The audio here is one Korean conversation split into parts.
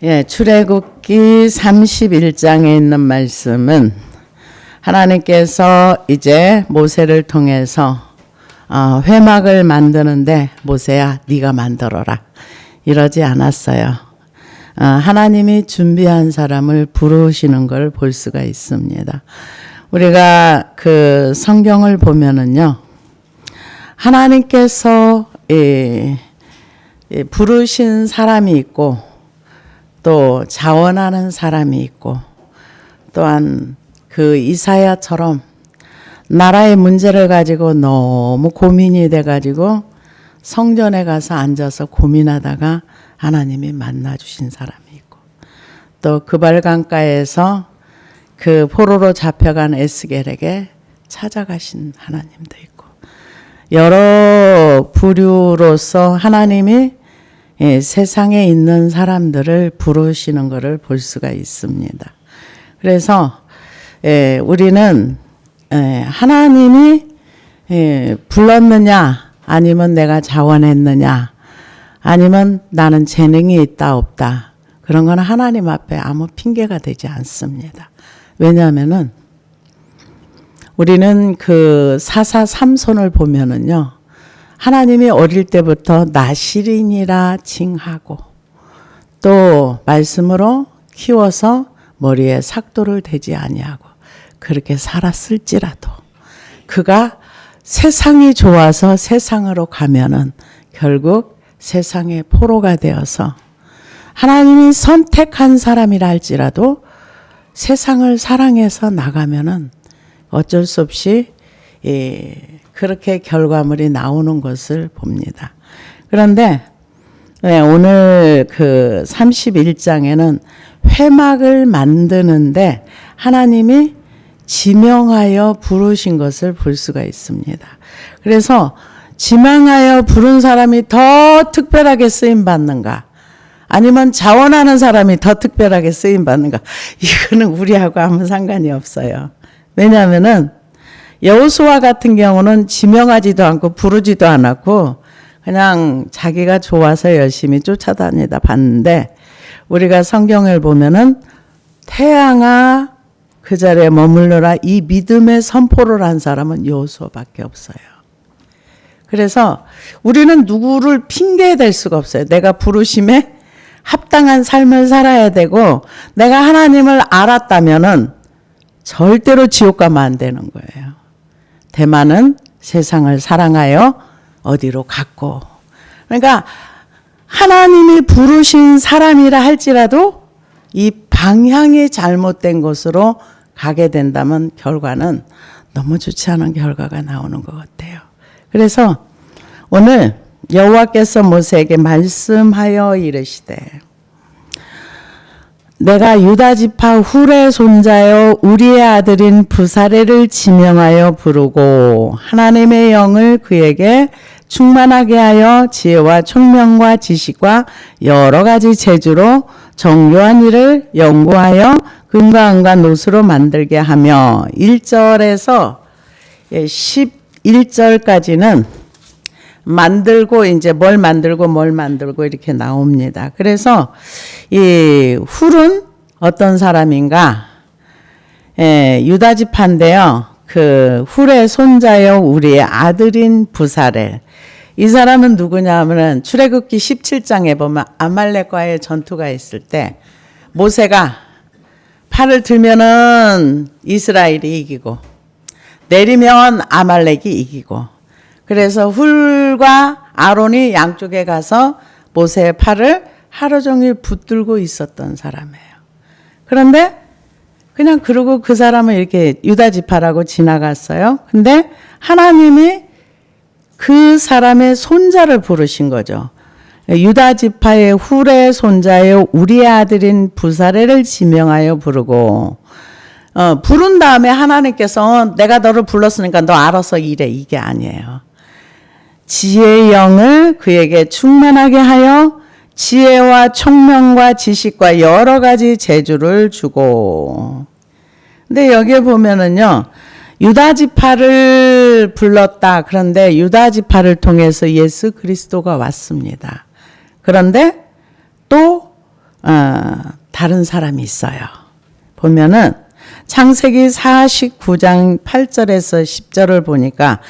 출애굽기 31장에 있는 말씀은 하나님께서 이제 모세를 통해서 회막을 만드는데 모세야 네가 만들어라 이러지 않았어요. 하나님이 준비한 사람을 부르시는 걸 볼 수가 있습니다. 우리가 그 성경을 보면은요, 하나님께서 부르신 사람이 있고 또 자원하는 사람이 있고, 또한 그 이사야처럼 나라의 문제를 가지고 너무 고민이 돼가지고 성전에 가서 앉아서 고민하다가 하나님이 만나주신 사람이 있고, 또 그발강가에서 그 포로로 잡혀간 에스겔에게 찾아가신 하나님도 있고, 여러 부류로서 하나님이 세상에 있는 사람들을 부르시는 것을 볼 수가 있습니다. 그래서 우리는 하나님이 불렀느냐, 아니면 내가 자원했느냐, 아니면 나는 재능이 있다 없다, 그런 건 하나님 앞에 아무 핑계가 되지 않습니다. 왜냐하면은 우리는 그 사사 삼손을 보면은요, 하나님이 어릴 때부터 나실인이라 칭하고 또 말씀으로 키워서 머리에 삭도를 대지 아니하고 그렇게 살았을지라도 그가 세상이 좋아서 세상으로 가면은 결국 세상의 포로가 되어서, 하나님이 선택한 사람이라 할지라도 세상을 사랑해서 나가면은 어쩔 수 없이 그렇게 결과물이 나오는 것을 봅니다. 그런데 오늘 그 31장에는 회막을 만드는데 하나님이 지명하여 부르신 것을 볼 수가 있습니다. 그래서 지명하여 부른 사람이 더 특별하게 쓰임받는가, 아니면 자원하는 사람이 더 특별하게 쓰임받는가, 이거는 우리하고 아무 상관이 없어요. 왜냐하면은 여호수아 같은 경우는 지명하지도 않고 부르지도 않았고 그냥 자기가 좋아서 열심히 쫓아다니다 봤는데, 우리가 성경을 보면은 태양아 그 자리에 머물러라, 이 믿음의 선포를 한 사람은 여호수아밖에 없어요. 그래서 우리는 누구를 핑계댈 수가 없어요. 내가 부르심에 합당한 삶을 살아야 되고, 내가 하나님을 알았다면은 절대로 지옥 가면 안 되는 거예요. 대만은 세상을 사랑하여 어디로 갔고, 그러니까 하나님이 부르신 사람이라 할지라도 이 방향이 잘못된 곳으로 가게 된다면 결과는 너무 좋지 않은 결과가 나오는 것 같아요. 그래서 오늘 여호와께서 모세에게 말씀하여 이르시되, 내가 유다 지파 훌의 손자여 우리의 아들인 부사레를 지명하여 부르고 하나님의 영을 그에게 충만하게 하여 지혜와 총명과 지식과 여러 가지 재주로 정교한 일을 연구하여 금과 은과 노수로 만들게 하며, 1절에서 11절까지는 만들고 이제 뭘 만들고 이렇게 나옵니다. 그래서 이 훌은 어떤 사람인가? 유다 지파인데요. 그 훌의 손자여 우리의 아들인 부사렐. 이 사람은 누구냐 하면은 출애굽기 17장에 보면 아말렉과의 전투가 있을 때 모세가 팔을 들면은 이스라엘이 이기고 내리면 아말렉이 이기고, 그래서 훌과 아론이 양쪽에 가서 모세의 팔을 하루 종일 붙들고 있었던 사람이에요. 그런데 그냥 그러고 그 사람은 이렇게 유다 지파라고 지나갔어요. 근데 하나님이 그 사람의 손자를 부르신 거죠. 유다 지파의 훌의 손자여 우리의 아들인 부사레를 지명하여 부르고, 부른 다음에 하나님께서 내가 너를 불렀으니까 너 알아서 일해, 이게 아니에요. 지혜의 영을 그에게 충만하게 하여 지혜와 총명과 지식과 여러 가지 재주를 주고. 근데 여기에 보면은요, 유다 지파를 불렀다. 그런데 유다 지파를 통해서 예수 그리스도가 왔습니다. 그런데 또 다른 사람이 있어요. 보면은 창세기 49장 8절에서 10절을 보니까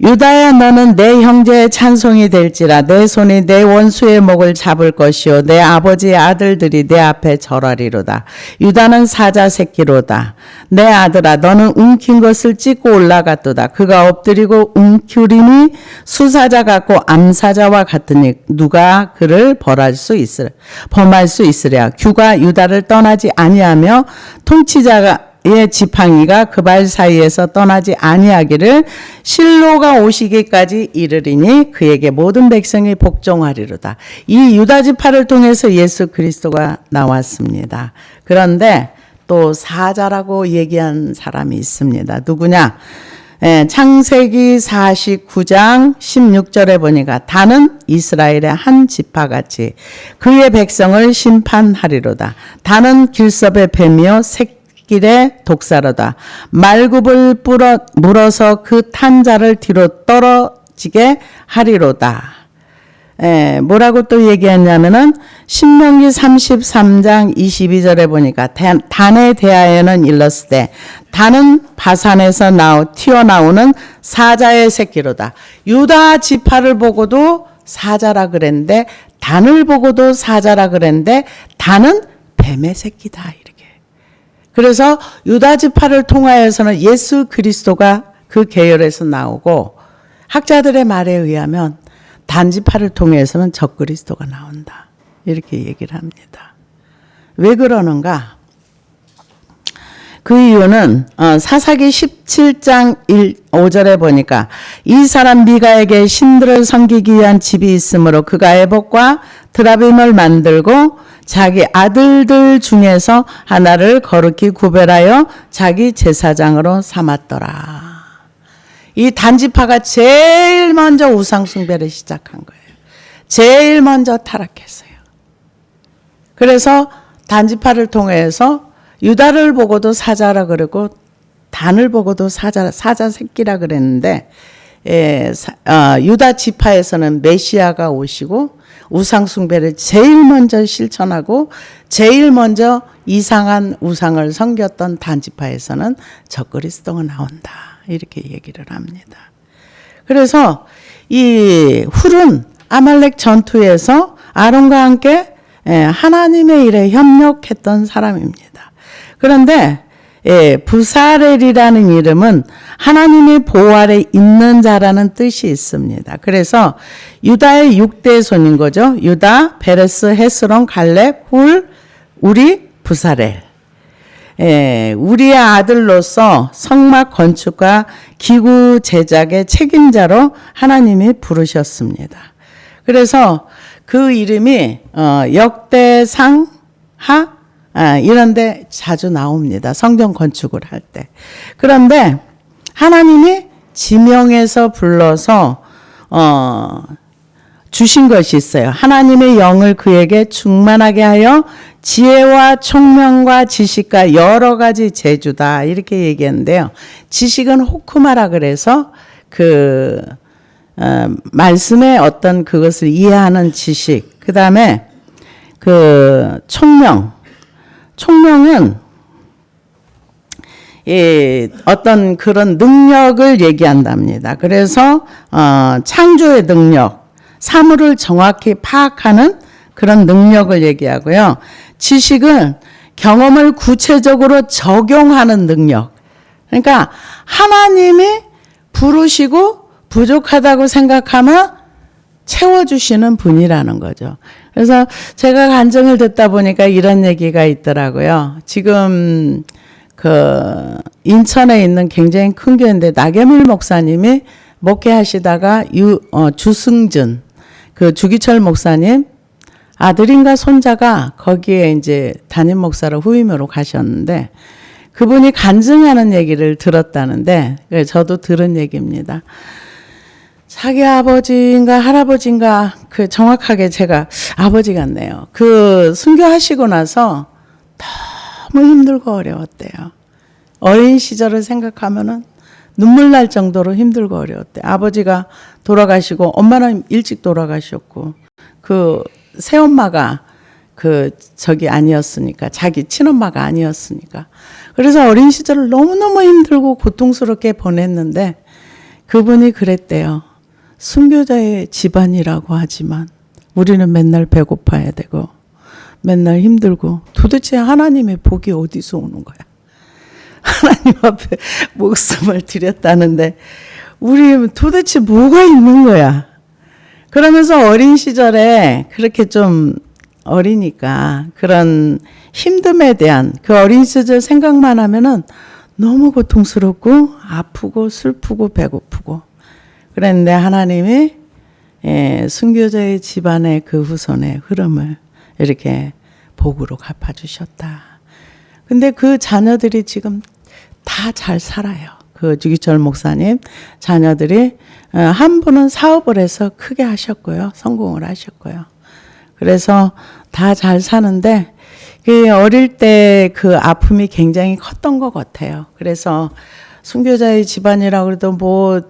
유다야 너는 내 형제의 찬송이 될지라 내 손이 내 원수의 목을 잡을 것이요 내 아버지의 아들들이 내 앞에 절하리로다. 유다는 사자 새끼로다. 내 아들아 너는 움킨 것을 찢고 올라갔도다. 그가 엎드리고 움키리니 수사자 같고 암사자와 같으니 누가 그를 범할 수 있으랴. 규가 유다를 떠나지 아니하며 통치자가 의 지팡이가 그 발 사이에서 떠나지 아니하기를 실로가 오시기까지 이르리니 그에게 모든 백성이 복종하리로다. 이 유다 지파를 통해서 예수 그리스도가 나왔습니다. 그런데 또 사자라고 얘기한 사람이 있습니다. 누구냐? 창세기 49장 16절에 보니까 다는 이스라엘의 한 지파같이 그의 백성을 심판하리로다. 다는 길섭의 뱀이요 길의 독사로다. 말굽을 물어서 그 탄자를 뒤로 떨어지게 하리로다. 뭐라고 또 얘기했냐면은 신명기 33장 22절에 보니까 단에 대하여는 일렀을 때 단은 바산에서 튀어나오는 사자의 새끼로다. 유다 지파를 보고도 사자라 그랬는데 단을 보고도 사자라 그랬는데 단은 뱀의 새끼다. 그래서 유다 지파를 통하여서는 예수 그리스도가 그 계열에서 나오고 학자들의 말에 의하면 단 지파를 통해서는 적그리스도가 나온다. 이렇게 얘기를 합니다. 왜 그러는가? 그 이유는 사사기 17장 5절에 보니까 이 사람 미가에게 신들을 섬기기 위한 집이 있으므로 그가 에봇과 드라빔을 만들고 자기 아들들 중에서 하나를 거룩히 구별하여 자기 제사장으로 삼았더라. 이 단지파가 제일 먼저 우상 숭배를 시작한 거예요. 제일 먼저 타락했어요. 그래서 단지파를 통해서 유다를 보고도 사자라 그러고 단을 보고도 사자 새끼라 그랬는데 유다 지파에서는 메시아가 오시고 우상 숭배를 제일 먼저 실천하고 제일 먼저 이상한 우상을 섬겼던 단지파에서는 적그리스도가 나온다. 이렇게 얘기를 합니다. 그래서 이 훌은 아말렉 전투에서 아론과 함께 하나님의 일에 협력했던 사람입니다. 그런데 부사렐이라는 이름은 하나님의 보호 아래 있는 자라는 뜻이 있습니다. 그래서 유다의 6대 손인 거죠. 유다, 베레스, 헤스론, 갈렙, 훌, 우리, 부사렐. 우리의 아들로서 성막 건축과 기구 제작의 책임자로 하나님이 부르셨습니다. 그래서 그 이름이 역대상 하 이런 데 자주 나옵니다. 성전 건축을 할 때. 그런데 하나님이 지명해서 불러서 주신 것이 있어요. 하나님의 영을 그에게 충만하게 하여 지혜와 총명과 지식과 여러 가지 재주다. 이렇게 얘기했는데요. 지식은 호크마라 그래서 그 말씀의 어떤 그것을 이해하는 지식. 그 다음에 그 총명은 어떤 그런 능력을 얘기한답니다. 그래서 창조의 능력, 사물을 정확히 파악하는 그런 능력을 얘기하고요. 지식은 경험을 구체적으로 적용하는 능력. 그러니까 하나님이 부르시고 부족하다고 생각하면 채워주시는 분이라는 거죠. 그래서 제가 간증을 듣다 보니까 이런 얘기가 있더라고요. 지금 그 인천에 있는 굉장히 큰 교회인데 나겸일 목사님이 목회하시다가 주승준 그 주기철 목사님 아들인가 손자가 거기에 이제 담임 목사로 후임으로 가셨는데 그분이 간증하는 얘기를 들었다는데 저도 들은 얘기입니다. 자기 아버지인가 할아버지인가 그 정확하게 제가 아버지 같네요. 그 순교하시고 나서 너무 힘들고 어려웠대요. 어린 시절을 생각하면은 눈물 날 정도로 힘들고 어려웠대요. 아버지가 돌아가시고 엄마는 일찍 돌아가셨고 그 새엄마가 저기 아니었으니까. 자기 친엄마가 아니었으니까. 그래서 어린 시절을 너무너무 힘들고 고통스럽게 보냈는데 그분이 그랬대요. 순교자의 집안이라고 하지만 우리는 맨날 배고파야 되고 맨날 힘들고 도대체 하나님의 복이 어디서 오는 거야. 하나님 앞에 목숨을 드렸다는데 우리 도대체 뭐가 있는 거야. 그러면서 어린 시절에 그렇게 좀 어리니까 그런 힘듦에 대한 그 어린 시절 생각만 하면은 너무 고통스럽고 아프고 슬프고 배고프고 그랬는데 하나님이 순교자의 집안의 그 후손의 흐름을 이렇게 복으로 갚아주셨다. 근데 그 자녀들이 지금 다 잘 살아요. 그 주기철 목사님 자녀들이 한 분은 사업을 해서 크게 하셨고요. 성공을 하셨고요. 그래서 다 잘 사는데 그 어릴 때 그 아픔이 굉장히 컸던 것 같아요. 그래서 순교자의 집안이라고 그래도 뭐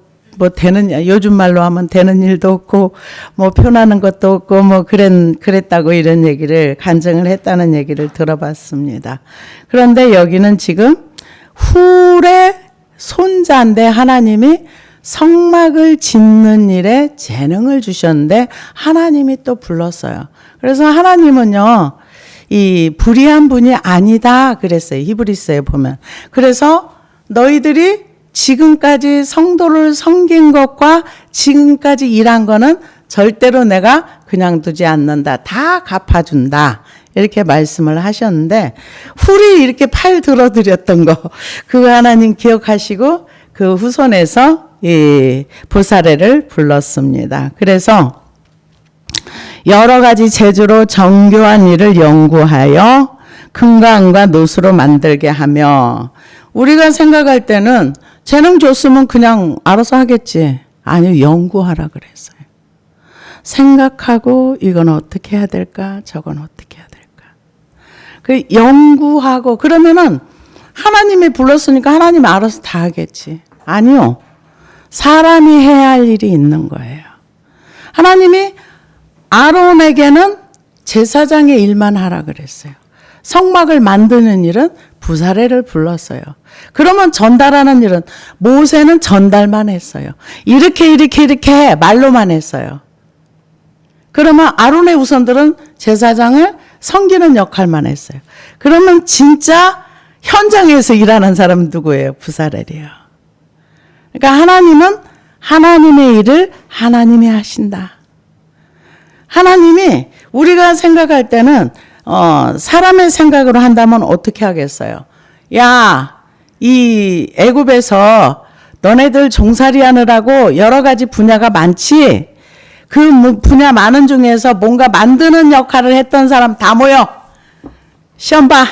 되는, 요즘 말로 하면 되는 일도 없고, 뭐 표나는 것도 없고, 뭐 그랬다고 이런 얘기를, 간증을 했다는 얘기를 들어봤습니다. 그런데 여기는 지금 훌의 손자인데 하나님이 성막을 짓는 일에 재능을 주셨는데 하나님이 또 불렀어요. 그래서 하나님은요, 이 불의한 분이 아니다 그랬어요. 히브리서에 보면. 그래서 너희들이 지금까지 성도를 섬긴 것과 지금까지 일한 거는 절대로 내가 그냥 두지 않는다. 다 갚아준다. 이렇게 말씀을 하셨는데 훌이 이렇게 팔 들어드렸던 거 그 하나님 기억하시고 그 후손에서 이 보살회를 불렀습니다. 그래서 여러 가지 재주로 정교한 일을 연구하여 금과 은과 노수로 만들게 하며 우리가 생각할 때는 재능 줬으면 그냥 알아서 하겠지. 아니요, 연구하라 그랬어요. 생각하고 이건 어떻게 해야 될까? 저건 어떻게 해야 될까? 그 연구하고 그러면은 하나님이 불렀으니까 하나님이 알아서 다 하겠지. 아니요. 사람이 해야 할 일이 있는 거예요. 하나님이 아론에게는 제사장의 일만 하라 그랬어요. 성막을 만드는 일은 부사례를 불렀어요. 그러면 전달하는 일은 모세는 전달만 했어요. 이렇게 말로만 했어요. 그러면 아론의 후손들은 제사장을 섬기는 역할만 했어요. 그러면 진짜 현장에서 일하는 사람은 누구예요? 부사렐이에요. 그러니까 하나님은 하나님의 일을 하나님이 하신다. 하나님이 우리가 생각할 때는 사람의 생각으로 한다면 어떻게 하겠어요? 야, 이 애굽에서 너네들 종살이 하느라고 여러 가지 분야가 많지? 그 분야 많은 중에서 뭔가 만드는 역할을 했던 사람 다 모여. 시험 봐.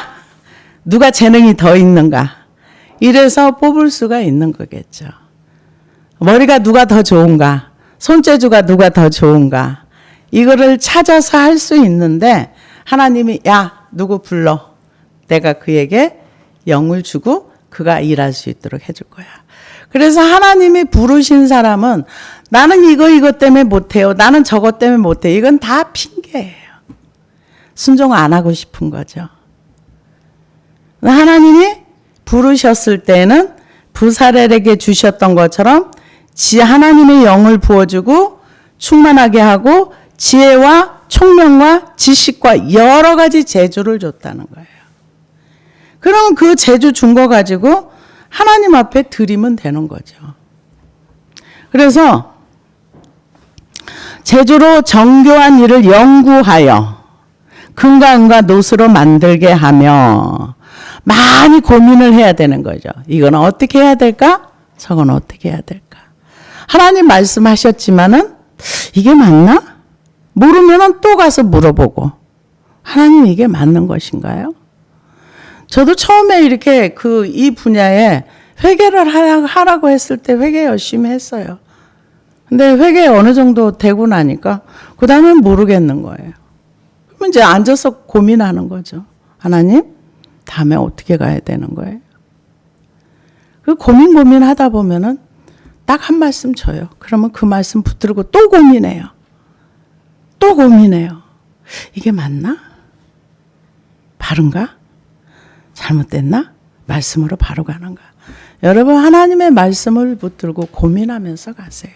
누가 재능이 더 있는가. 이래서 뽑을 수가 있는 거겠죠. 머리가 누가 더 좋은가. 손재주가 누가 더 좋은가. 이거를 찾아서 할 수 있는데 하나님이 야 누구 불러. 내가 그에게 영을 주고 그가 일할 수 있도록 해줄 거야. 그래서 하나님이 부르신 사람은 나는 이것 때문에 못해요. 나는 저것 때문에 못해요. 이건 다 핑계예요. 순종 안 하고 싶은 거죠. 하나님이 부르셨을 때는 부사렐에게 주셨던 것처럼 하나님의 영을 부어주고 충만하게 하고 지혜와 총명과 지식과 여러 가지 재주를 줬다는 거예요. 그럼 그 재주 준 거 가지고 하나님 앞에 드리면 되는 거죠. 그래서 재주로 정교한 일을 연구하여 금과 은과 노수로 만들게 하며 많이 고민을 해야 되는 거죠. 이건 어떻게 해야 될까? 저건 어떻게 해야 될까? 하나님 말씀하셨지만은 이게 맞나? 모르면은 또 가서 물어보고 하나님 이게 맞는 것인가요? 저도 처음에 이렇게 이 분야에 회개를 하라고 했을 때 회개 열심히 했어요. 근데 회개 어느 정도 되고 나니까 그 다음엔 모르겠는 거예요. 그럼 이제 앉아서 고민하는 거죠. 하나님, 다음에 어떻게 가야 되는 거예요? 그 고민하다 보면은 딱 한 말씀 줘요. 그러면 그 말씀 붙들고 또 고민해요. 이게 맞나? 바른가? 잘못됐나? 말씀으로 바로 가는가? 여러분 하나님의 말씀을 붙들고 고민하면서 가세요.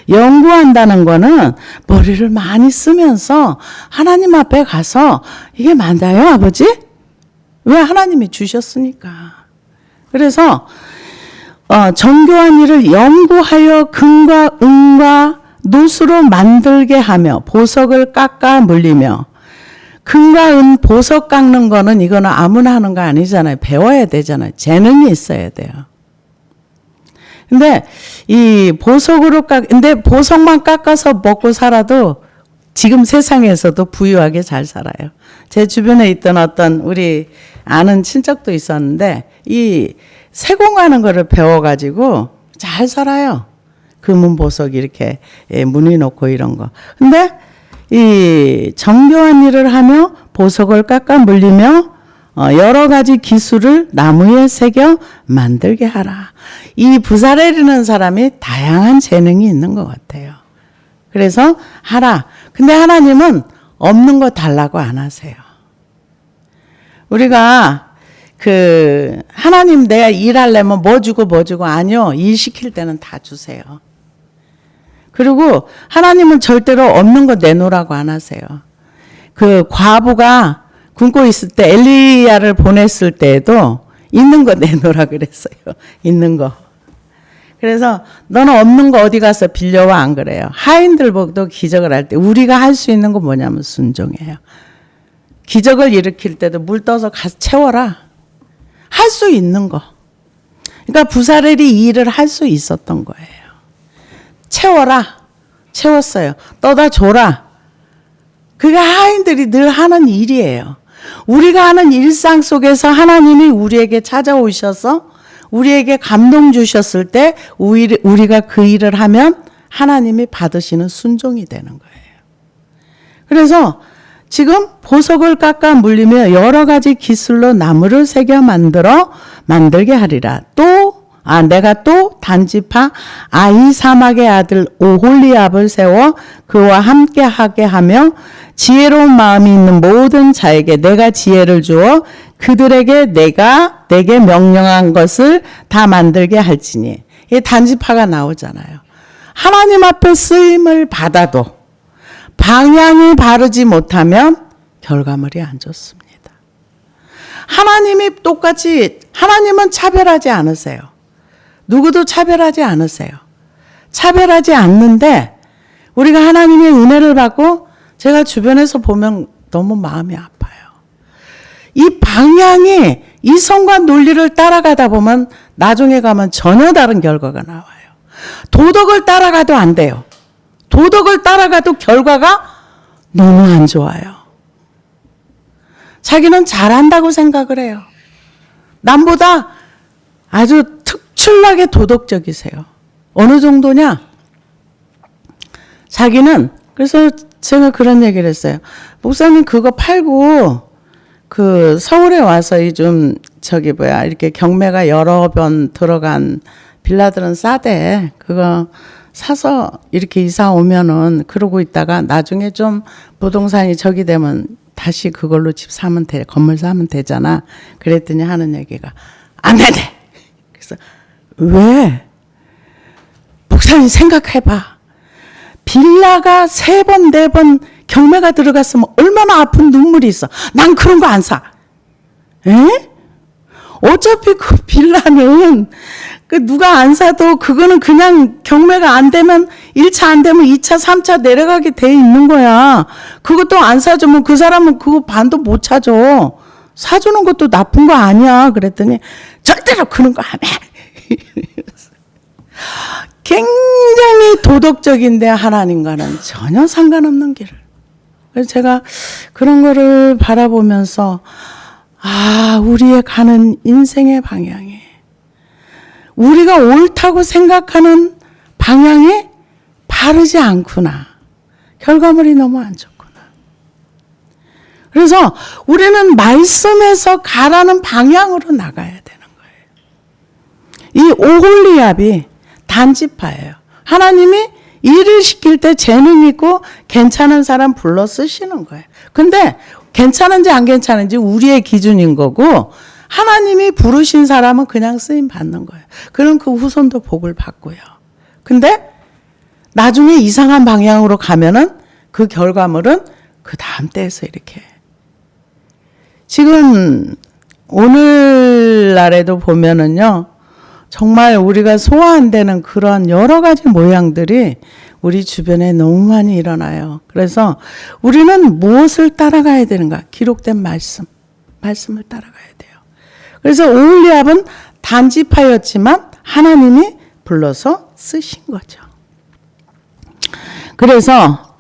연구한다는 거는 머리를 많이 쓰면서 하나님 앞에 가서 이게 맞나요, 아버지? 왜 하나님이 주셨으니까. 그래서 정교한 일을 연구하여 금과 은과 노수로 만들게 하며 보석을 깎아 물리며. 금과 은 보석 깎는 거는 이거는 아무나 하는 거 아니잖아요. 배워야 되잖아요. 재능이 있어야 돼요. 근데 이 보석으로 근데 보석만 깎아서 먹고 살아도 지금 세상에서도 부유하게 잘 살아요. 제 주변에 있던 어떤 우리 아는 친척도 있었는데 이 세공하는 거를 배워가지고 잘 살아요. 금은 보석 이렇게 무늬 놓고 이런 거. 근데 이 정교한 일을 하며 보석을 깎아 물리며 여러 가지 기술을 나무에 새겨 만들게 하라. 이 부사레리는 사람이 다양한 재능이 있는 것 같아요. 그래서 하라. 근데 하나님은 없는 거 달라고 안 하세요. 우리가 하나님 내가 일하려면 뭐 주고 아니요. 일 시킬 때는 다 주세요. 그리고 하나님은 절대로 없는 거 내놓으라고 안 하세요. 그 과부가 굶고 있을 때 엘리야를 보냈을 때에도 있는 거 내놓으라 그랬어요. 있는 거. 그래서 너는 없는 거 어디 가서 빌려와 안 그래요. 하인들도 기적을 할 때 우리가 할 수 있는 거 뭐냐면 순종해요. 기적을 일으킬 때도 물 떠서 가서 채워라. 할 수 있는 거. 그러니까 부사렐이 이 일을 할 수 있었던 거예요. 채워라. 채웠어요. 떠다 줘라. 그게 하인들이 늘 하는 일이에요. 우리가 하는 일상 속에서 하나님이 우리에게 찾아오셔서 우리에게 감동 주셨을 때 우리가 그 일을 하면 하나님이 받으시는 순종이 되는 거예요. 그래서 지금 보석을 깎아 물리며 여러 가지 기술로 나무를 새겨 만들게 하리라. 내가 또 단지파 아히사막의 아들 오홀리압을 세워 그와 함께 하게 하며 지혜로운 마음이 있는 모든 자에게 내가 지혜를 주어 그들에게 내게 명령한 것을 다 만들게 할지니. 이 단지파가 나오잖아요. 하나님 앞에 쓰임을 받아도 방향이 바르지 못하면 결과물이 안 좋습니다. 하나님은 차별하지 않으세요. 누구도 차별하지 않으세요. 차별하지 않는데 우리가 하나님의 은혜를 받고 제가 주변에서 보면 너무 마음이 아파요. 이 방향이 이성과 논리를 따라가다 보면 나중에 가면 전혀 다른 결과가 나와요. 도덕을 따라가도 안 돼요. 도덕을 따라가도 결과가 너무 안 좋아요. 자기는 잘한다고 생각을 해요. 남보다 아주 특출나게 도덕적이세요. 어느 정도냐? 자기는 그래서 제가 그런 얘기를 했어요. 목사님 그거 팔고 서울에 와서 이렇게 경매가 여러 번 들어간 빌라들은 싸대. 그거 사서 이렇게 이사 오면은 그러고 있다가 나중에 좀 부동산이 저기 되면 다시 그걸로 건물 사면 되잖아. 그랬더니 하는 얘기가 안 돼. 그래서 왜? 목사님 생각해봐. 빌라가 3번, 4번 경매가 들어갔으면 얼마나 아픈 눈물이 있어. 난 그런 거 안 사. 에? 어차피 그 빌라는 누가 안 사도 그거는 그냥 경매가 안 되면 1차 안 되면 2차, 3차 내려가게 돼 있는 거야. 그것도 안 사주면 그 사람은 그거 반도 못 사줘. 사주는 것도 나쁜 거 아니야. 그랬더니 절대로 그런 거 안 해. 굉장히 도덕적인데 하나님과는 전혀 상관없는 길을. 그래서 제가 그런 거를 바라보면서 우리의 가는 인생의 방향이 우리가 옳다고 생각하는 방향이 바르지 않구나. 결과물이 너무 안 좋구나. 그래서 우리는 말씀에서 가라는 방향으로 나가야 되는 거예요. 이 오홀리압이 단지파예요. 하나님이 일을 시킬 때 재능 있고 괜찮은 사람 불러 쓰시는 거예요. 근데 괜찮은지 안 괜찮은지 우리의 기준인 거고 하나님이 부르신 사람은 그냥 쓰임 받는 거예요. 그럼 그 후손도 복을 받고요. 근데 나중에 이상한 방향으로 가면은 그 결과물은 그 다음 때에서 이렇게. 지금 오늘날에도 보면은요, 정말 우리가 소화 안 되는 그런 여러 가지 모양들이 우리 주변에 너무 많이 일어나요. 그래서 우리는 무엇을 따라가야 되는가? 기록된 말씀을 따라가야 돼요. 그래서 오홀리압은 단지파였지만 하나님이 불러서 쓰신 거죠. 그래서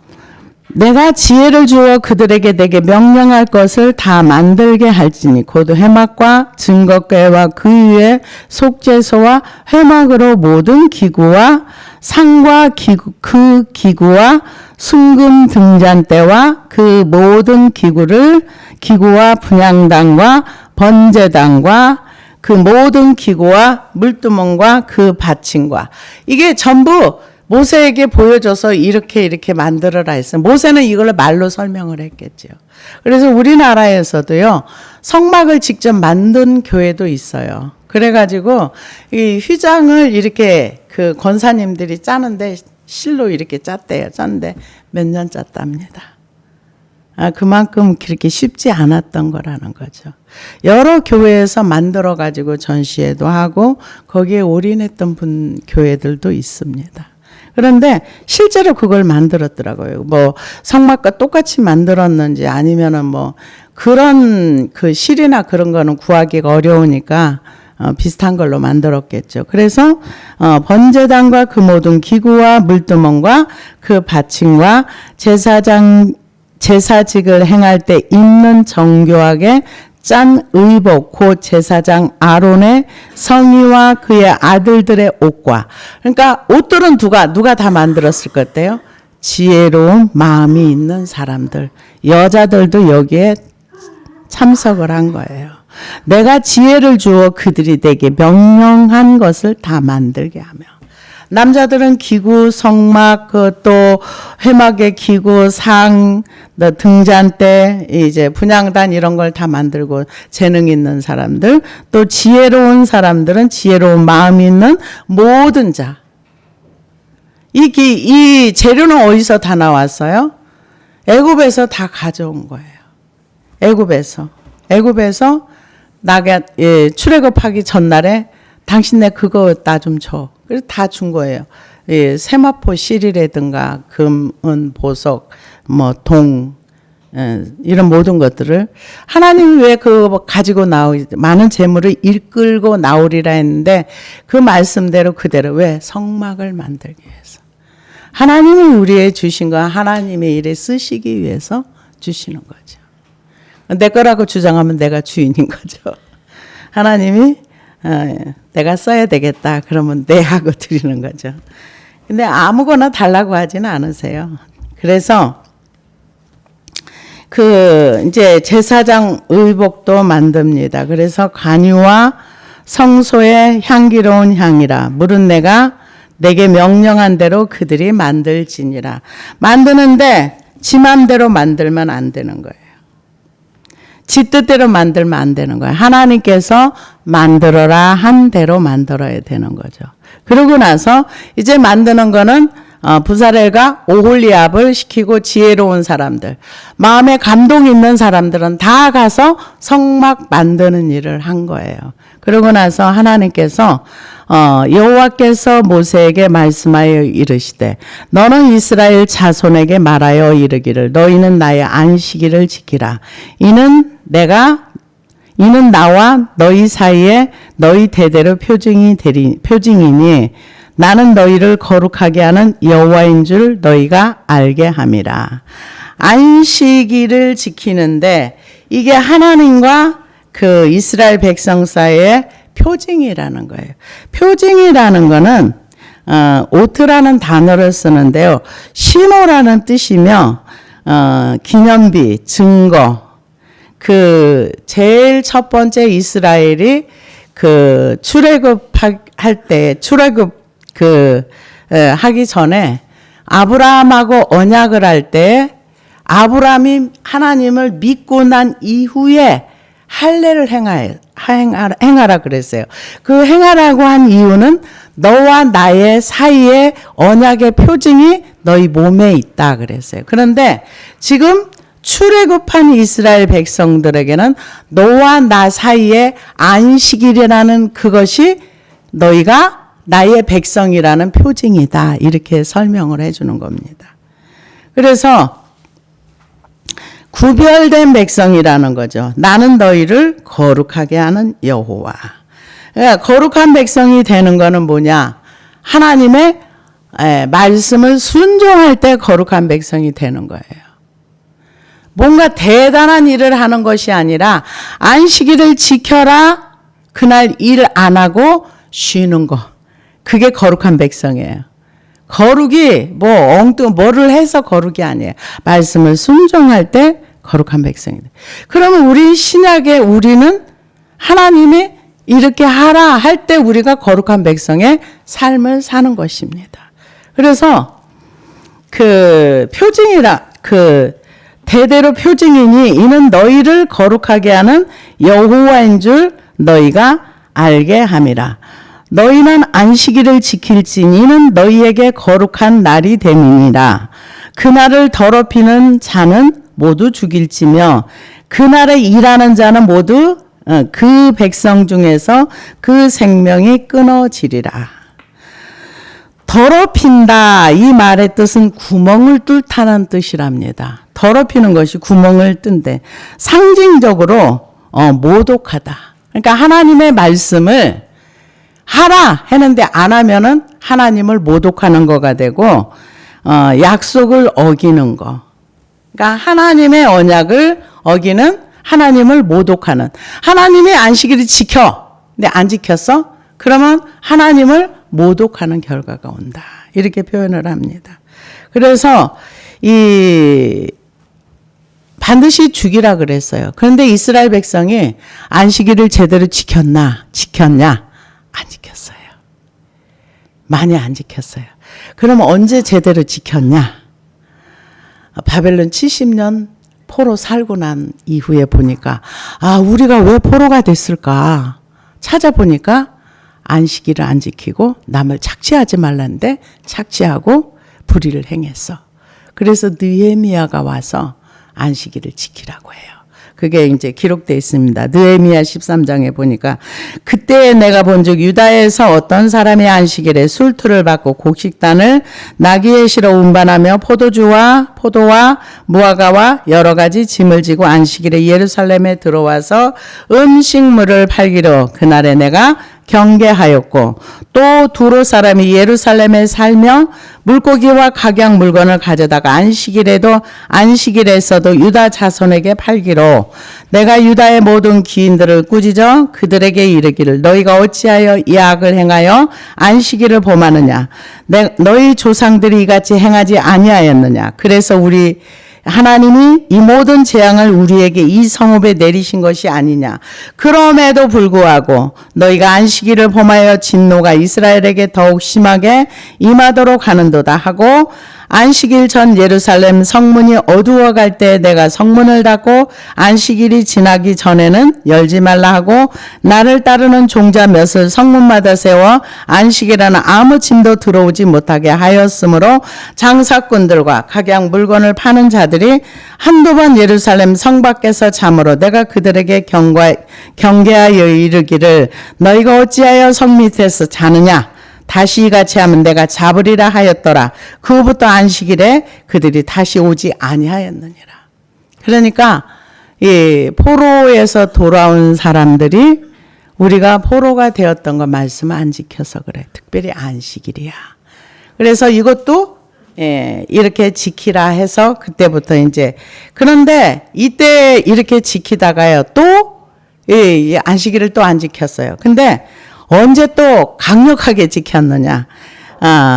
내가 지혜를 주어 그들에게 내게 명령할 것을 다 만들게 할지니 곧 회막과 증거궤와 그 위에 속죄소와 회막으로 모든 기구와 상과 그 기구와 순금 등잔대와 그 모든 기구와 분향단과 번제단과 그 모든 기구와 물두멍과 그 받침과 이게 전부 모세에게 보여줘서 이렇게 만들어라 했어요. 모세는 이걸 말로 설명을 했겠죠. 그래서 우리나라에서도요, 성막을 직접 만든 교회도 있어요. 그래가지고 이 휘장을 이렇게 그 권사님들이 짜는데 실로 이렇게 짰대요. 짰는데 몇 년 짰답니다. 그만큼 그렇게 쉽지 않았던 거라는 거죠. 여러 교회에서 만들어가지고 전시회도 하고 거기에 올인했던 교회들도 있습니다. 그런데 실제로 그걸 만들었더라고요. 뭐 성막과 똑같이 만들었는지 아니면은 뭐 그런 그 실이나 그런 거는 구하기가 어려우니까 비슷한 걸로 만들었겠죠. 그래서 번제단과 그 모든 기구와 물두멍과 그 받침과 제사직을 행할 때 입는 정교하게 짠 의복 곧 제사장 아론의 성의와 그의 아들들의 옷과, 그러니까 옷들은 누가 다 만들었을 것 같아요? 지혜로운 마음이 있는 사람들, 여자들도 여기에 참석을 한 거예요. 내가 지혜를 주어 그들이 내게 명령한 것을 다 만들게 하며, 남자들은 기구, 성막, 또 회막의 기구, 상, 등잔대, 이제 분향단 이런 걸 다 만들고 재능 있는 사람들, 또 지혜로운 사람들은 지혜로운 마음이 있는 모든 자. 이 재료는 어디서 다 나왔어요? 애굽에서 다 가져온 거예요. 애굽에서 나가 출애굽하기 전날에 당신네 그거 나 좀 줘. 그래서 다 준 거예요. 세마포 실이라든가 금, 은, 보석, 뭐 동, 이런 모든 것들을 하나님이 왜 그거 가지고 많은 재물을 이끌고 나오리라 했는데 그 말씀대로 그대로 왜 성막을 만들기 위해서 하나님이 우리의 주신 거 하나님의 일에 쓰시기 위해서 주시는 거죠. 내 거라고 주장하면 내가 주인인 거죠. 하나님이 내가 써야 되겠다 그러면 네 하고 드리는 거죠. 근데 아무거나 달라고 하지는 않으세요. 그래서 이제 제사장 의복도 만듭니다. 그래서 관유와 성소의 향기로운 향이라 물은 내가 내게 명령한 대로 그들이 만들지니라. 만드는데 지 맘대로 만들면 안 되는 거예요. 지 뜻대로 만들면 안 되는 거예요. 하나님께서 만들어라 한 대로 만들어야 되는 거죠. 그러고 나서 이제 만드는 거는 부사렐과 오홀리압을 시키고 지혜로운 사람들, 마음에 감동 있는 사람들은 다 가서 성막 만드는 일을 한 거예요. 그러고 나서 하나님께서 여호와께서 모세에게 말씀하여 이르시되 너는 이스라엘 자손에게 말하여 이르기를 너희는 나의 안식일을 지키라. 이는 나와 너희 사이에 너희 대대로 표징이니 나는 너희를 거룩하게 하는 여호와인 줄 너희가 알게 함이라. 안식일을 지키는데 이게 하나님과 그 이스라엘 백성 사이의 표징이라는 거예요. 표징이라는 거는 오트라는 단어를 쓰는데요. 신호라는 뜻이며 기념비, 증거. 제일 첫 번째 이스라엘이 출애굽할 때 하기 전에 아브라함하고 언약을 할 때 아브라함이 하나님을 믿고 난 이후에 할례를 행하라 그랬어요. 그 행하라고 한 이유는 너와 나의 사이에 언약의 표징이 너희 몸에 있다 그랬어요. 그런데 지금 출애굽한 이스라엘 백성들에게는 너와 나 사이에 안식일이라는 그것이 너희가 나의 백성이라는 표징이다. 이렇게 설명을 해주는 겁니다. 그래서 구별된 백성이라는 거죠. 나는 너희를 거룩하게 하는 여호와. 그러니까 거룩한 백성이 되는 거는 뭐냐? 하나님의 말씀을 순종할 때 거룩한 백성이 되는 거예요. 뭔가 대단한 일을 하는 것이 아니라 안식일을 지켜라. 그날 일 안 하고 쉬는 거. 그게 거룩한 백성이에요. 거룩이 뭐를 해서 거룩이 아니에요. 말씀을 순종할 때 거룩한 백성이다. 그러면 우리 신약에 우리는 하나님이 이렇게 하라 할 때 우리가 거룩한 백성의 삶을 사는 것입니다. 그래서 그 표징이라 대대로 표징이니 이는 너희를 거룩하게 하는 여호와인 줄 너희가 알게 함이라. 너희는 안식일을 지킬지니 이는 너희에게 거룩한 날이 됨이니라. 그날을 더럽히는 자는 모두 죽일지며 그날에 일하는 자는 모두 그 백성 중에서 그 생명이 끊어지리라. 더럽힌다 이 말의 뜻은 구멍을 뚫다는 뜻이랍니다. 더럽히는 것이 구멍을 뜬데 상징적으로 모독하다. 그러니까 하나님의 말씀을 하라 했는데 안 하면은 하나님을 모독하는 거가 되고 약속을 어기는 거. 그러니까 하나님의 언약을 어기는 하나님을 모독하는. 하나님의 안식일을 지켜. 근데 안 지켰어? 그러면 하나님을 모독하는 결과가 온다. 이렇게 표현을 합니다. 그래서 반드시 죽이라 그랬어요. 그런데 이스라엘 백성이 안식일을 제대로 지켰냐? 안 지켰어요. 많이 안 지켰어요. 그럼 언제 제대로 지켰냐? 바벨론 70년 포로 살고 난 이후에 보니까 우리가 왜 포로가 됐을까? 찾아보니까 안식일을 안 지키고 남을 착취하지 말라는데 착취하고 불의를 행했어. 그래서 느헤미야가 와서 안식일을 지키라고 해요. 그게 이제 기록되어 있습니다. 느헤미야 13장에 보니까 그때 내가 본즉 유다에서 어떤 사람이 안식일에 술투를 받고 곡식단을 나귀에 실어 운반하며 포도와 무화과와 여러 가지 짐을 지고 안식일에 예루살렘에 들어와서 음식물을 팔기로 그날에 내가 경계하였고 또 두로 사람이 예루살렘에 살며 물고기와 각양 물건을 가져다가 안식일에서도 유다 자손에게 팔기로 내가 유다의 모든 기인들을 꾸짖어 그들에게 이르기를 너희가 어찌하여 이 악을 행하여 안식일을 범하느냐 너희 조상들이 이같이 행하지 아니하였느냐 그래서 우리 하나님이 이 모든 재앙을 우리에게 이 성읍에 내리신 것이 아니냐. 그럼에도 불구하고 너희가 안식일을 범하여 진노가 이스라엘에게 더욱 심하게 임하도록 하는도다 하고 안식일 전 예루살렘 성문이 어두워갈 때 내가 성문을 닫고 안식일이 지나기 전에는 열지 말라 하고 나를 따르는 종자 몇을 성문마다 세워 안식일에는 아무 짐도 들어오지 못하게 하였으므로 장사꾼들과 각양 물건을 파는 자들이 한두 번 예루살렘 성 밖에서 잠으로 내가 그들에게 경계하여 이르기를 너희가 어찌하여 성 밑에서 자느냐 다시 이같이 하면 내가 잡으리라 하였더라. 그 후부터 안식일에 그들이 다시 오지 아니하였느니라. 그러니까 이 포로에서 돌아온 사람들이 우리가 포로가 되었던 거 말씀 안 지켜서 그래. 특별히 안식일이야. 그래서 이것도 이렇게 지키라 해서 그때부터 이제 그런데 이때 이렇게 지키다가요 또 안식일을 또 안 지켰어요. 근데 언제 또 강력하게 지켰느냐?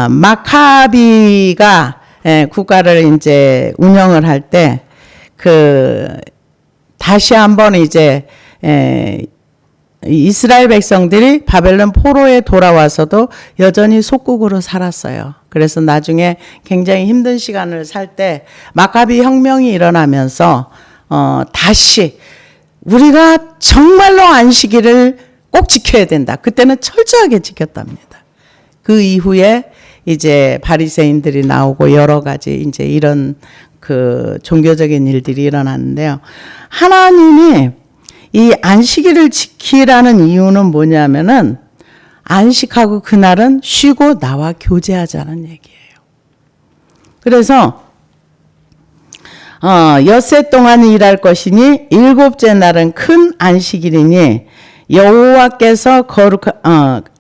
마카비가 국가를 이제 운영을 할 때 다시 한번 이제 이스라엘 백성들이 바벨론 포로에 돌아와서도 여전히 속국으로 살았어요. 그래서 나중에 굉장히 힘든 시간을 살 때 마카비 혁명이 일어나면서 다시 우리가 정말로 안식일을 꼭 지켜야 된다. 그때는 철저하게 지켰답니다. 그 이후에 이제 바리새인들이 나오고 여러 가지 이제 이런 그 종교적인 일들이 일어났는데요. 하나님이 이 안식일을 지키라는 이유는 뭐냐면은 안식하고 그날은 쉬고 나와 교제하자는 얘기예요. 그래서 엿새 동안 일할 것이니 일곱째 날은 큰 안식일이니 여호와께서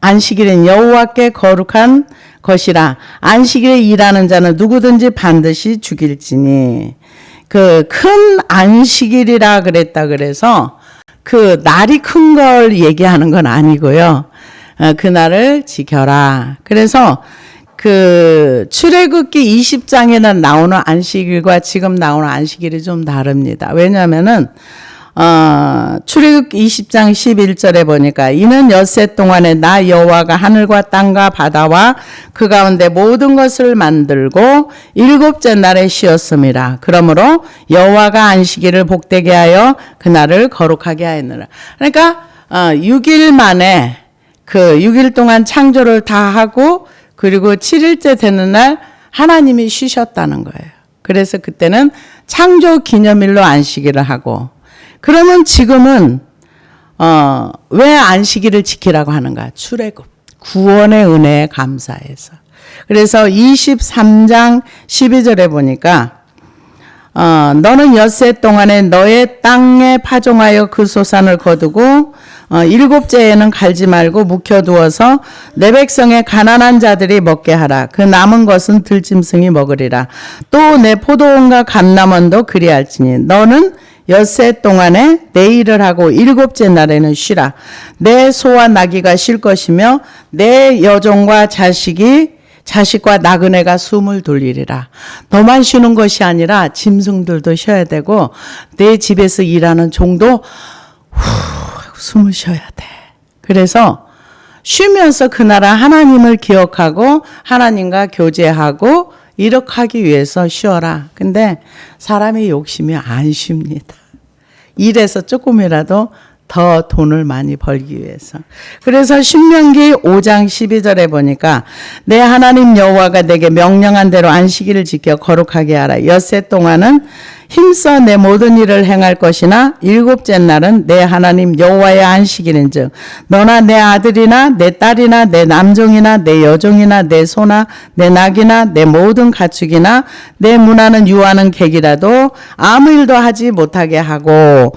안식일은 여호와께 거룩한 것이라. 안식일에 일하는 자는 누구든지 반드시 죽일지니. 그 큰 안식일이라 그랬다 그래서 그 날이 큰 걸 얘기하는 건 아니고요. 그날을 지켜라. 그래서 그 출애굽기 20장에는 나오는 안식일과 지금 나오는 안식일이 좀 다릅니다. 왜냐하면은 출애굽기 20장 11절에 보니까 이는 엿새 동안에 나 여호와가 하늘과 땅과 바다와 그 가운데 모든 것을 만들고 일곱째 날에 쉬었음이라. 그러므로 여호와가 안식일을 복되게 하여 그날을 거룩하게 하였느라. 그러니까 6일 만에 그 6일 동안 창조를 다 하고 그리고 7일째 되는 날 하나님이 쉬셨다는 거예요. 그래서 그때는 창조 기념일로 안식일을 하고, 그러면 지금은 왜 안식일을 지키라고 하는가? 출애굽, 구원의 은혜에 감사해서. 그래서 23장 12절에 보니까 너는 엿새 동안에 너의 땅에 파종하여 그 소산을 거두고 일곱째에는 갈지 말고 묵혀두어서 내 백성의 가난한 자들이 먹게 하라. 그 남은 것은 들짐승이 먹으리라. 또 내 포도원과 감람원도 그리할지니 너는 엿새 동안에 내 일을 하고 일곱째 날에는 쉬라. 내 소와 나귀가 쉴 것이며 내 여종과 자식과 나그네가 숨을 돌리리라. 너만 쉬는 것이 아니라 짐승들도 쉬어야 되고 내 집에서 일하는 종도 숨을 쉬어야 돼. 그래서 쉬면서 그 나라 하나님을 기억하고 하나님과 교제하고 이렇게 하기 위해서 쉬어라. 근데 사람의 욕심이 안 쉽니다. 일해서 조금이라도 더 돈을 많이 벌기 위해서. 그래서 신명기 5장 12절에 보니까 내 하나님 여호와가 내게 명령한 대로 안식일을 지켜 거룩하게 하라. 엿새 동안은 힘써 내 모든 일을 행할 것이나 일곱째 날은 내 하나님 여호와의 안식일인즉 너나 내 아들이나 내 딸이나 내 남종이나 내 여종이나 내 소나 내 낙이나 내 모든 가축이나 내 문하는 유하는 객이라도 아무 일도 하지 못하게 하고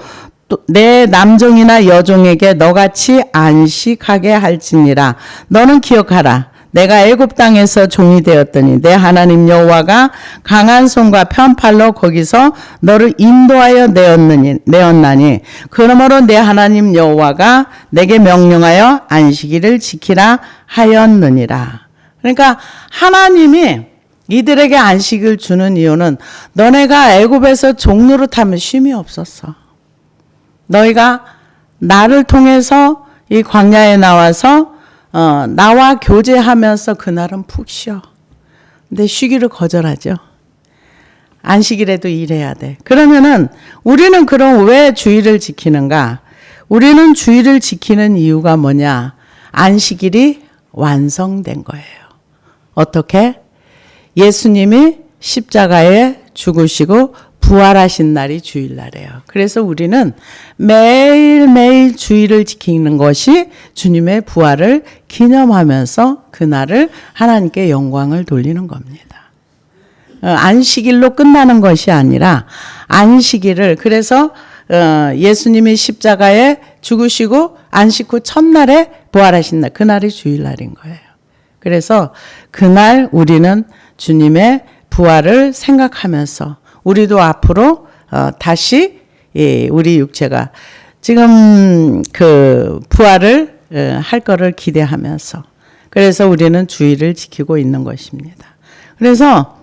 또 내 남종이나 여종에게 너같이 안식하게 할지니라. 너는 기억하라. 내가 애굽 땅에서 종이 되었더니 내 하나님 여호와가 강한 손과 편팔로 거기서 너를 인도하여 내었나니 그러므로 내 하나님 여호와가 내게 명령하여 안식일을 지키라 하였느니라. 그러니까 하나님이 이들에게 안식을 주는 이유는 너네가 애굽에서 종노릇하면 쉼이 없었어. 너희가 나를 통해서 이 광야에 나와서 나와 교제하면서 그날은 푹 쉬어. 근데 쉬기를 거절하죠. 안식일에도 일해야 돼. 그러면은 우리는 그럼 왜 주일을 지키는가? 우리는 주일을 지키는 이유가 뭐냐? 안식일이 완성된 거예요. 어떻게? 예수님이 십자가에 죽으시고 부활하신 날이 주일날이에요. 그래서 우리는 매일매일 주일을 지키는 것이 주님의 부활을 기념하면서 그날을 하나님께 영광을 돌리는 겁니다. 안식일로 끝나는 것이 아니라 안식일을, 그래서 예수님이 십자가에 죽으시고 안식 후 첫날에 부활하신 날, 그날이 주일날인 거예요. 그래서 그날 우리는 주님의 부활을 생각하면서 우리도 앞으로 다시 우리 육체가 지금 그 부활을 할 거를 기대하면서, 그래서 우리는 주일을 지키고 있는 것입니다. 그래서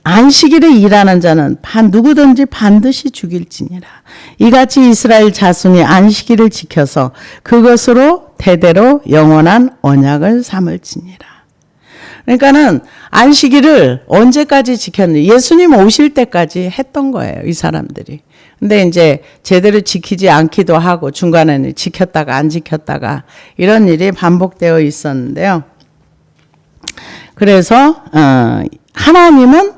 안식일에 일하는 자는 누구든지 반드시 죽일지니라. 이같이 이스라엘 자손이 안식일을 지켜서 그것으로 대대로 영원한 언약을 삼을지니라. 그러니까는 안식일을 언제까지 지켰는지 예수님 오실 때까지 했던 거예요, 이 사람들이. 근데 이제 제대로 지키지 않기도 하고 중간에는 지켰다가 안 지켰다가 이런 일이 반복되어 있었는데요. 그래서 하나님은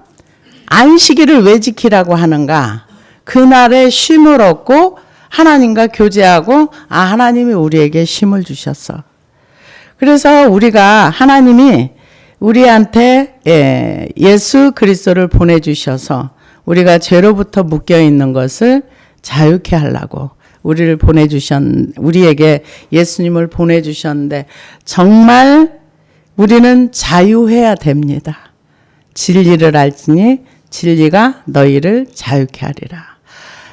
안식일을 왜 지키라고 하는가? 그날에 쉼을 얻고 하나님과 교제하고 하나님이 우리에게 쉼을 주셨어. 그래서 우리가 하나님이 우리한테 예수 그리스도를 보내주셔서 우리가 죄로부터 묶여있는 것을 자유케 하려고 우리에게 예수님을 보내주셨는데 정말 우리는 자유해야 됩니다. 진리를 알지니 진리가 너희를 자유케 하리라.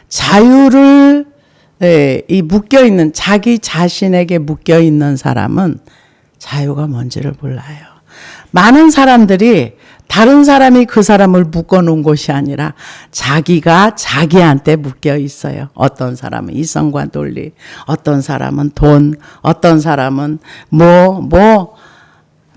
자유를 이 묶여있는 자기 자신에게 묶여있는 사람은 자유가 뭔지를 몰라요. 많은 사람들이 다른 사람이 그 사람을 묶어놓은 것이 아니라 자기가 자기한테 묶여 있어요. 어떤 사람은 이성과 논리, 어떤 사람은 돈, 어떤 사람은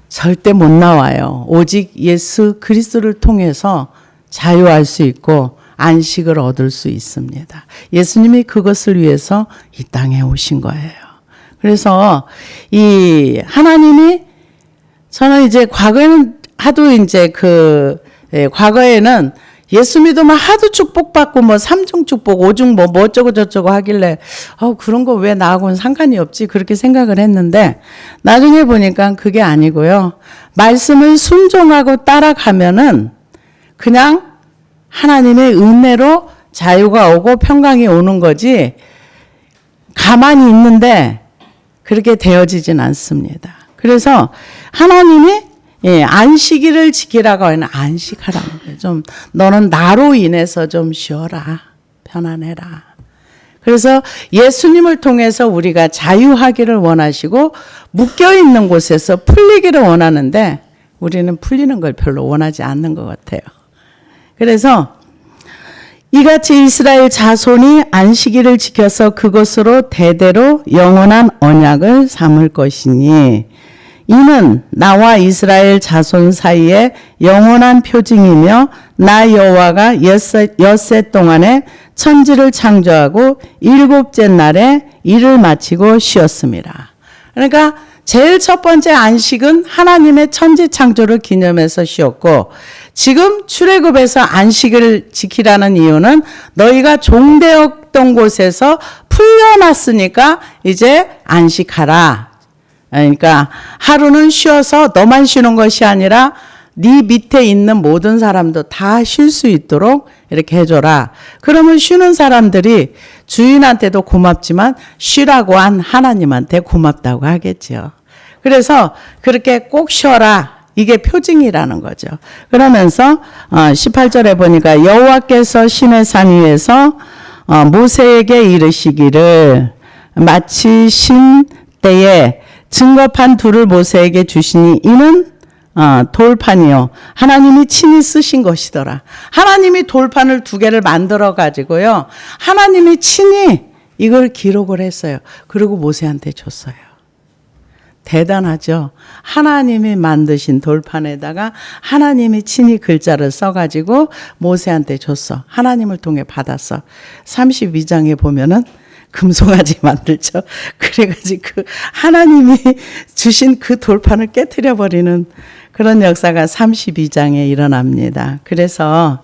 절대 못 나와요. 오직 예수 그리스도를 통해서 자유할 수 있고 안식을 얻을 수 있습니다. 예수님이 그것을 위해서 이 땅에 오신 거예요. 그래서 이 하나님이 저는 이제 과거에는 하도 이제 과거에는 예수 믿으면 하도 축복받고 삼중 축복, 오중 어쩌고 저쩌고 하길래 그런 거 왜 나하고는 상관이 없지 그렇게 생각을 했는데 나중에 보니까 그게 아니고요. 말씀을 순종하고 따라가면은 그냥 하나님의 은혜로 자유가 오고 평강이 오는 거지 가만히 있는데 그렇게 되어지진 않습니다. 그래서 하나님이 안식일을 지키라고 하는 안식하라는 거예요. 좀 너는 나로 인해서 좀 쉬어라. 편안해라. 그래서 예수님을 통해서 우리가 자유하기를 원하시고 묶여있는 곳에서 풀리기를 원하는데 우리는 풀리는 걸 별로 원하지 않는 것 같아요. 그래서 이같이 이스라엘 자손이 안식일을 지켜서 그것으로 대대로 영원한 언약을 삼을 것이니 이는 나와 이스라엘 자손 사이에 영원한 표징이며 나 여호와가 엿새 동안에 천지를 창조하고 일곱째 날에 일을 마치고 쉬었습니다. 그러니까 제일 첫 번째 안식은 하나님의 천지 창조를 기념해서 쉬었고 지금 출애굽에서 안식을 지키라는 이유는 너희가 종되었던 곳에서 풀려났으니까 이제 안식하라. 그러니까 하루는 쉬어서 너만 쉬는 것이 아니라 네 밑에 있는 모든 사람도 다 쉴 수 있도록 이렇게 해줘라. 그러면 쉬는 사람들이 주인한테도 고맙지만 쉬라고 한 하나님한테 고맙다고 하겠죠. 그래서 그렇게 꼭 쉬어라. 이게 표징이라는 거죠. 그러면서 18절에 보니까 여호와께서 시내 산 위에서 모세에게 이르시기를 마치 신 때에 증거판 둘을 모세에게 주시니 이는 돌판이요. 하나님이 친히 쓰신 것이더라. 하나님이 돌판을 2개를 만들어 가지고요. 하나님이 친히 이걸 기록을 했어요. 그리고 모세한테 줬어요. 대단하죠. 하나님이 만드신 돌판에다가 하나님이 친히 글자를 써가지고 모세한테 줬어. 하나님을 통해 받았어. 32장에 보면은 금송아지 만들죠. 그래가지고 그 하나님이 주신 그 돌판을 깨트려 버리는 그런 역사가 32장에 일어납니다. 그래서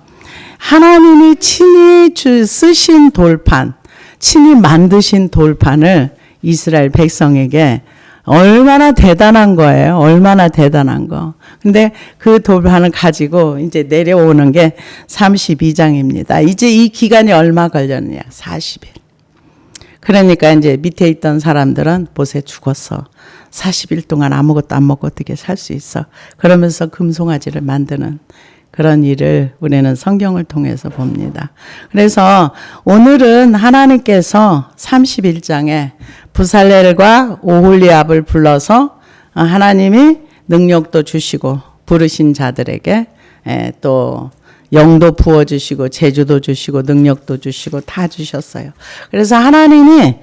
하나님이 친히 쓰신 돌판, 친히 만드신 돌판을 이스라엘 백성에게 얼마나 대단한 거예요. 얼마나 대단한 거. 근데 그 돌판을 가지고 이제 내려오는 게 32장입니다. 이제 이 기간이 얼마 걸렸느냐? 40일. 그러니까 이제 밑에 있던 사람들은 못에 죽었어. 40일 동안 아무것도 안 먹고 어떻게 살 수 있어. 그러면서 금송아지를 만드는 그런 일을 우리는 성경을 통해서 봅니다. 그래서 오늘은 하나님께서 31장에 부살렐과 오홀리압을 불러서 하나님이 능력도 주시고 부르신 자들에게 또 영도 부어주시고 제주도 주시고 능력도 주시고 다 주셨어요. 그래서 하나님이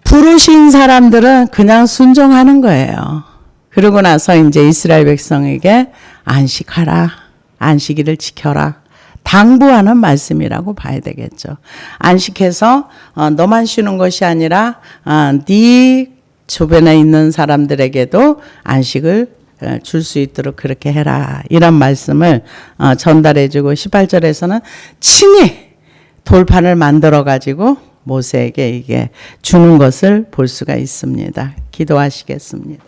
부르신 사람들은 그냥 순종하는 거예요. 그러고 나서 이제 이스라엘 백성에게 안식하라, 안식일을 지켜라, 당부하는 말씀이라고 봐야 되겠죠. 안식해서 너만 쉬는 것이 아니라 네 주변에 있는 사람들에게도 안식을 줄 수 있도록 그렇게 해라. 이런 말씀을 전달해주고 18절에서는 친히 돌판을 만들어 가지고 모세에게 이게 주는 것을 볼 수가 있습니다. 기도하시겠습니다.